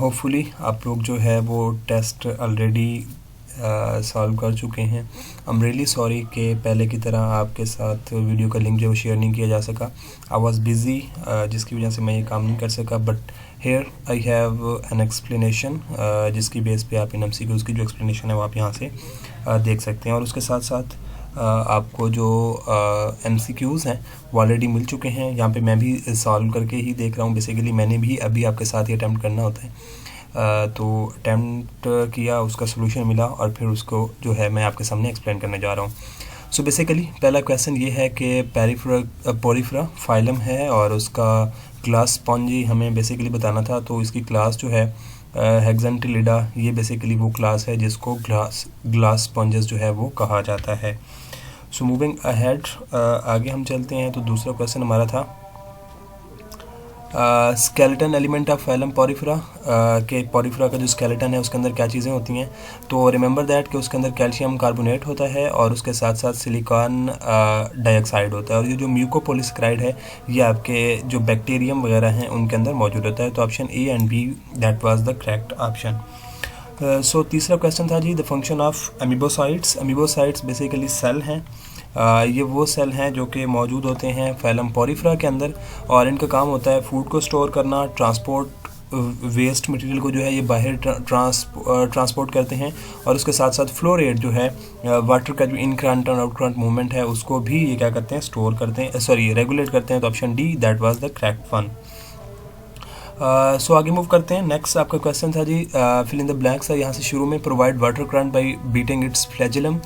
Hopefully आप लोग जो है वो टेस्ट ऑलरेडी सॉल्व कर चुके हैं। आई एम रियली सॉरी कि पहले की तरह आपके साथ वीडियो का लिंक जो है शेयर नहीं किया जा सका। आई वाज बिज़ी, जिसकी वजह से मैं ये काम नहीं कर सका। But here I have an explanation जिसकी बेस पे आप इन MCQs की जो एक्सप्लेनेशन है वो आप यहाँ से देख सकते हैं। और उसके साथ साथ आपको जो MCQs हैं वो ऑलरेडी मिल चुके हैं। यहाँ पे मैं भी सॉल्व करके ही देख रहा हूँ। बेसिकली मैंने भी अभी आपके साथ ही अटैम्प्ट करना होता है, तो अटैम्प्ट किया, उसका सोल्यूशन मिला और फिर उसको जो है मैं आपके सामने एक्सप्लेन करने जा रहा हूँ। सो बेसिकली पहला क्वेश्चन ये है कि पोरिफेरा फाइलम है और उसका क्लास स्पॉन्जी हमें बेसिकली बताना था। तो इसकी क्लास जो है हेक्सेंटिलिडा, ये बेसिकली वो क्लास है जिसको ग्लास स्पॉन्जेस जो है वो कहा जाता है। सो मूविंग अहेड, आगे हम चलते हैं। तो दूसरा क्वेश्चन हमारा था skeleton element of phylum Porifera, के पोरिफेरा का जो स्केलेटन है उसके अंदर क्या चीज़ें होती हैं। तो रिमेंबर दैट कि उसके अंदर कैल्शियम कार्बोनेट होता है और उसके साथ साथ सिलिकॉन डाइऑक्साइड होता है। और ये जो म्यूकोपॉलीसेकेराइड है ये आपके जो बैक्टीरियम वगैरह हैं उनके अंदर मौजूद होता है। तो option A and B that was the correct option. So तीसरा क्वेश्चन था जी the function of amoebocytes. Amoebocytes basically cell हैं। ये वो सेल हैं जो कि मौजूद होते हैं फाइलम पोरिफेरा के अंदर और इनका काम होता है फूड को स्टोर करना, ट्रांसपोर्ट वेस्ट मटेरियल को जो है ये बाहर ट्रांसपोर्ट करते हैं और उसके साथ साथ फ्लो रेट जो है वाटर का जो इन करंट और आउट करंट मूवमेंट है उसको भी ये क्या करते हैं, स्टोर करते हैं, रेगुलेट करते हैं। तो option D that was the correct one. So आगे मूव करते हैं। नेक्स्ट आपका क्वेश्चन था जी फिल इन द ब्लैंक्स है। यहाँ से शुरू में provide water current by beating its flagellum.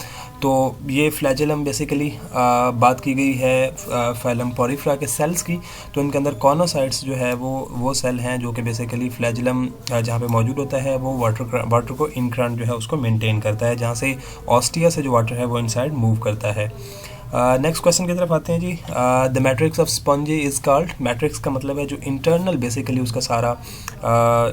तो ये फ्लैजेलम बेसिकली बात की गई है फाइलम पोरिफेरा के सेल्स की। तो इनके अंदर कॉनोसाइट्स जो है वो सेल हैं जो कि बेसिकली फ्लैजेलम जहाँ पे मौजूद होता है वो वाटर को इन करंट जो है उसको मेंटेन करता है, जहाँ से ऑस्टिया से जो वाटर है वो इनसाइड मूव करता है। नेक्स्ट क्वेश्चन की तरफ आते हैं जी। The matrix of spongy is called. Matrix का मतलब है जो इंटरनल बेसिकली उसका सारा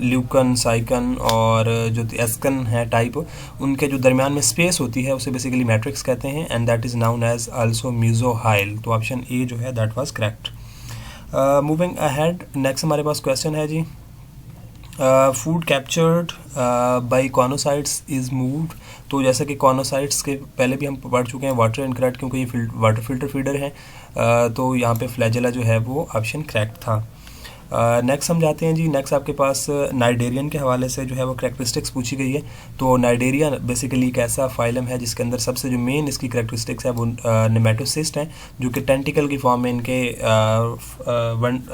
ल्यूकन, साइकन और जो एस्कन है टाइप, उनके जो दरमियान में स्पेस होती है उसे बेसिकली मैट्रिक्स कहते हैं and that is known as also mesohyl. तो ऑप्शन ए जो है that was correct. Moving ahead, next हमारे पास क्वेश्चन है जी food captured by choanocytes is moved. तो जैसे कि कॉनोसाइट्स के पहले भी हम पढ़ चुके हैं वाटर इनकरेक्ट, क्योंकि ये वाटर फिल्टर फीडर है। तो यहाँ पे फ्लैजेला जो है वो ऑप्शन करेक्ट था। नेक्स्ट हम जाते हैं जी। नेक्स्ट आपके पास नाइडेरियन के हवाले से जो है वो करेक्टरिस्टिक्स पूछी गई है। तो नाइडेरिया बेसिकली एक ऐसा फाइलम है जिसके अंदर सबसे जो मेन इसकी करेक्टरिस्टिक्स है वो नेमेटोसिस्ट हैं, जो कि टेंटिकल की फॉर्म में इनके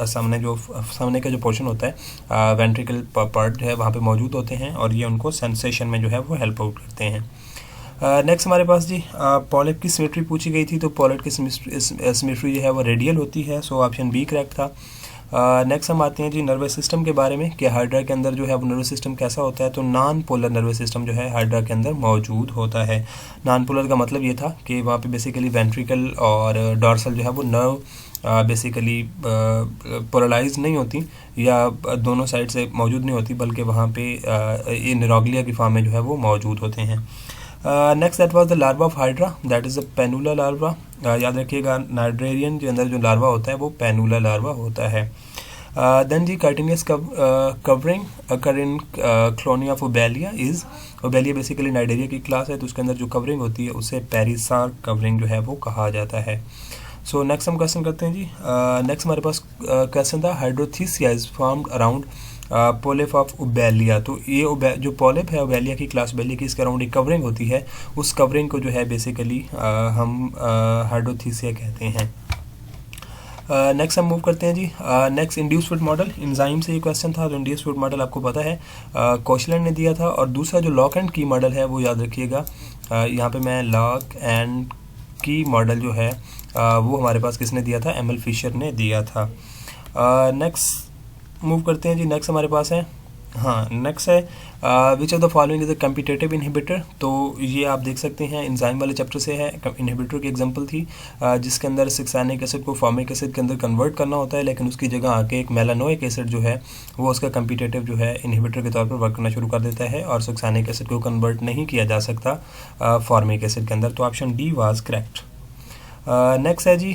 सामने का जो पोर्शन होता है वेंट्रिकल पार्ट है वहाँ पे मौजूद होते हैं और ये उनको सेंसेशन में जो है वो हेल्प आउट करते हैं। नेक्स्ट हमारे पास जी पॉलिप की सिमेट्री पूछी गई थी। तो पॉलिप की सिमेट्री जो है वो रेडियल होती है। सो ऑप्शन बी करेक्ट था। नेक्स्ट हम आते हैं जी नर्वस सिस्टम के बारे में कि हाइड्रा के अंदर जो है वो नर्वस सिस्टम कैसा होता है। तो नॉन पोलर नर्वस सिस्टम जो है हाइड्रा के अंदर मौजूद होता है। नॉन पोलर का मतलब ये था कि वहाँ पे बेसिकली वेंट्रिकल और डॉर्सल जो है वो नर्व बेसिकली पोलराइज नहीं होती या दोनों साइड से मौजूद नहीं होती, बल्कि वहाँ पे ये निरोग्लिया की फॉर्म में जो है वो मौजूद होते हैं। Next that was the larva of hydra, that is the planula larva. याद रखिएगा नाइड्रेरियन के अंदर जो लार्वा होता है वो पेनुला लार्वा होता है। देन जी chitinous covering occur in colony of Obelia is. Obelia basically cnidaria की क्लास है, तो उसके अंदर जो कवरिंग होती है उसे पेरिसार कवरिंग जो है वो कहा जाता है। सो नेक्स्ट हम क्वेश्चन करते हैं जी। नेक्स्ट हमारे पास क्वेश्चन था hydrotheca is formed around polyp of Obelia. तो ये जो पॉलिप है ओबेलिया की क्लास ओबेलिया की, इसके अराउंड एक कवरिंग होती है, उस कवरिंग को जो है बेसिकली हम हाइड्रोथीसिया कहते हैं। नेक्स्ट हम मूव करते हैं जी। Next induced fit model, enzyme से ये क्वेश्चन था। तो इंड्यूस फूड मॉडल आपको पता है कौशलन ने दिया था। और दूसरा जो लॉक एंड की मॉडल है वो याद रखिएगा, यहाँ पे मैं लॉक एंड की मॉडल जो है वो हमारे पास किसने दिया था, एमएल फिशर ने दिया था। नेक्स्ट मूव करते हैं जी। नेक्स्ट हमारे पास है नेक्स्ट है which of the following is a competitive inhibitor. तो ये आप देख सकते हैं इंजाइम वाले चैप्टर से है। इनहिबिटर की एग्जांपल थी जिसके अंदर सिक्सानिक एसिड को फॉर्मिक एसिड के अंदर कन्वर्ट करना होता है, लेकिन उसकी जगह आके एक मेलानोइक एसिड जो है वो उसका कम्पिटेटिव जो है इनहिबिटर के तौर पर वर्क करना शुरू कर देता है और सिक्सानिक एसिड को कन्वर्ट नहीं किया जा सकता फॉर्मिक एसिड के अंदर। तो option D was correct. Next है जी,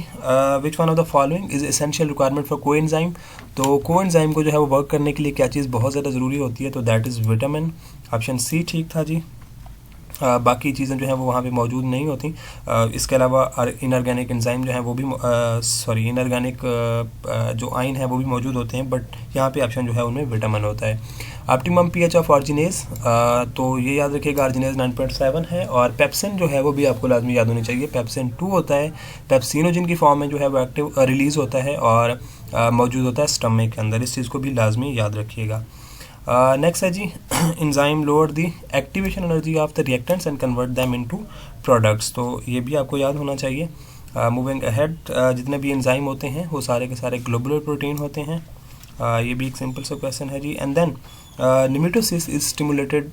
which one of the following is essential requirement for coenzyme. तो कोएंजाइम को जो है वो वर्क करने के लिए क्या चीज़ बहुत ज़्यादा ज़रूरी होती है, तो that is vitamin. Option C ठीक था जी। बाकी चीज़ें जो हैं वो वहाँ पे मौजूद नहीं होती। इसके अलावा इनऑर्गेनिक एंजाइम जो है वो भी इनऑर्गेनिक जो आयन है वो भी मौजूद होते हैं, बट यहाँ पे ऑप्शन जो है उनमें विटामिन होता है। ऑप्टिमम पीएच ऑफ आर्जिनेज, तो ये याद रखिएगा आर्जिनेज 9.7 है। और पेप्सिन जो है वो भी आपको लाजमी याद होनी चाहिए, पेप्सिन 2 होता है। पेप्सिनोजिन की फॉर्म में जो है वो एक्टिव रिलीज़ होता है और मौजूद होता है स्टमक के अंदर। इस चीज़ को भी लाजमी याद रखिएगा। नेक्स्ट है जी, enzyme lower the activation energy of the reactants and convert them into products, तो ये भी आपको याद होना चाहिए। मूविंग अहेड, जितने भी एंजाइम होते हैं वो सारे के सारे ग्लोबुलर प्रोटीन होते हैं। ये भी एक सिंपल सा क्वेश्चन है जी। And then nematocysts is stimulated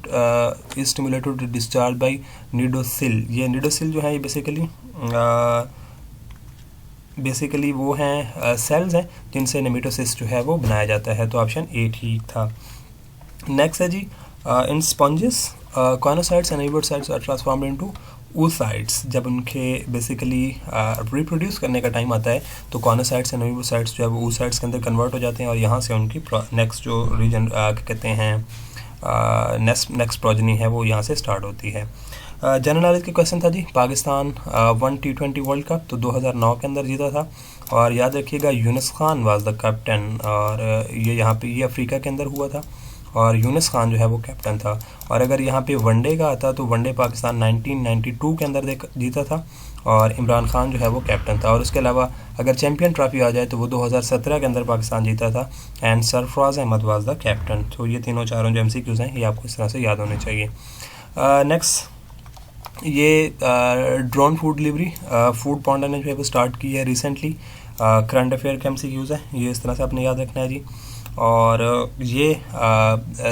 to discharge by cnidocil. ये निडोसिल जो है ये बेसिकली वो हैं सेल्स हैं जिनसे निमेटोसिस जो है वो बनाया जाता है, तो ऑप्शन ए ठीक था। नेक्स्ट है जी, in sponges choanocytes and amoebocytes are transformed into oocytes। जब उनके बेसिकली रिप्रोड्यूस करने का टाइम आता है तो कॉनोसाइट्स एंड एबोसाइट्स जो है वो oocytes के अंदर कन्वर्ट हो जाते हैं और यहाँ से उनकी नेक्स्ट जो रीजन कहते हैं नेक्स्ट प्रोजनी है वो यहाँ से स्टार्ट होती है। जनरल नॉलेज के क्वेश्चन था जी, पाकिस्तान 1 T20 वर्ल्ड कप तो 2009 के अंदर जीता था। और याद रखिएगा Yunus Khan was the captain, और ये यहाँ पे ये अफ्रीका के अंदर हुआ था और यूनुस खान जो है वो कैप्टन था। और अगर यहाँ पे वनडे का आता तो वनडे पाकिस्तान 1992 के अंदर जीता था और इमरान खान जो है वो कैप्टन था। और उसके अलावा अगर चैम्पियन ट्रॉफी आ जाए तो वो 2017 के अंदर पाकिस्तान जीता था and Sarfaraz Ahmed was the captain. तो ये तीनों चारों जो MCQs हैं ये आपको इस तरह से याद होने चाहिए। नेक्स्ट, ये ड्रोन फूड डिलीवरी फूड पांडा ने जो है वो स्टार्ट की है रिसेंटली। करंट अफेयर के MCQs है, ये इस तरह से आपने याद रखना है जी। और ये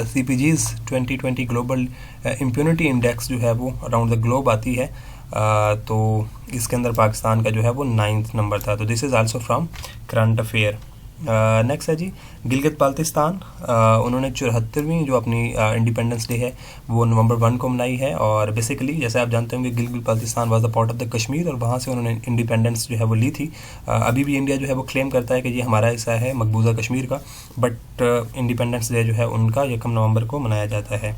CPG's 2020 ग्लोबल इम्प्यूनिटी इंडेक्स जो है वो अराउंड द ग्लोब आती है, तो इसके अंदर पाकिस्तान का जो है वो 9th नंबर था। तो this is also from current affair. Next है जी, गिलगित बाल्तिस्तान, उन्होंने 74वीं जो अपनी इंडिपेंडेंस डे है वो नवंबर 1 को मनाई है। और बेसिकली जैसे आप जानते होंगे Gilgit Baltistan was the part of the Kashmir और वहाँ से उन्होंने इंडिपेंडेंस जो है वो ली थी। अभी भी इंडिया जो है वो क्लेम करता है कि ये हमारा हिस्सा है मकबूजा कश्मीर का, बट इंडिपेंडेंस डे जो है उनका 1 नवंबर को मनाया जाता है।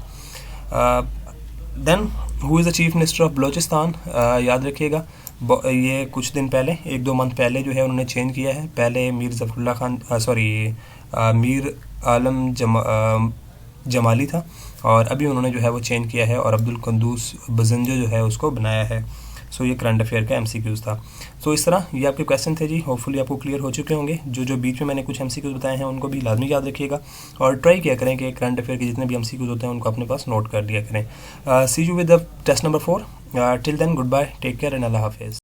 Then who is the chief minister of Balochistan, याद रखिएगा ये कुछ दिन पहले 1-2 मंथ पहले जो है उन्होंने चेंज किया है। पहले मीर आलम जमाली था और अभी उन्होंने जो है वो चेंज किया है और अब्दुल कुंदूस बजंजो जो है उसको बनाया है। सो ये करंट अफेयर का MCQs था। तो इस तरह ये आपके क्वेश्चन थे जी, होपफुली आपको क्लियर हो चुके होंगे। जो बीच में मैंने कुछ MCQs बताए हैं उनको भी लाजमी याद रखिएगा और ट्राई किया करें कि करंट अफेयर के जितने भी MCQs होते हैं उनको अपने पास नोट कर दिया करें। See you with the test number 4। Till then good bye, take care and अल्लाह हाफिज़।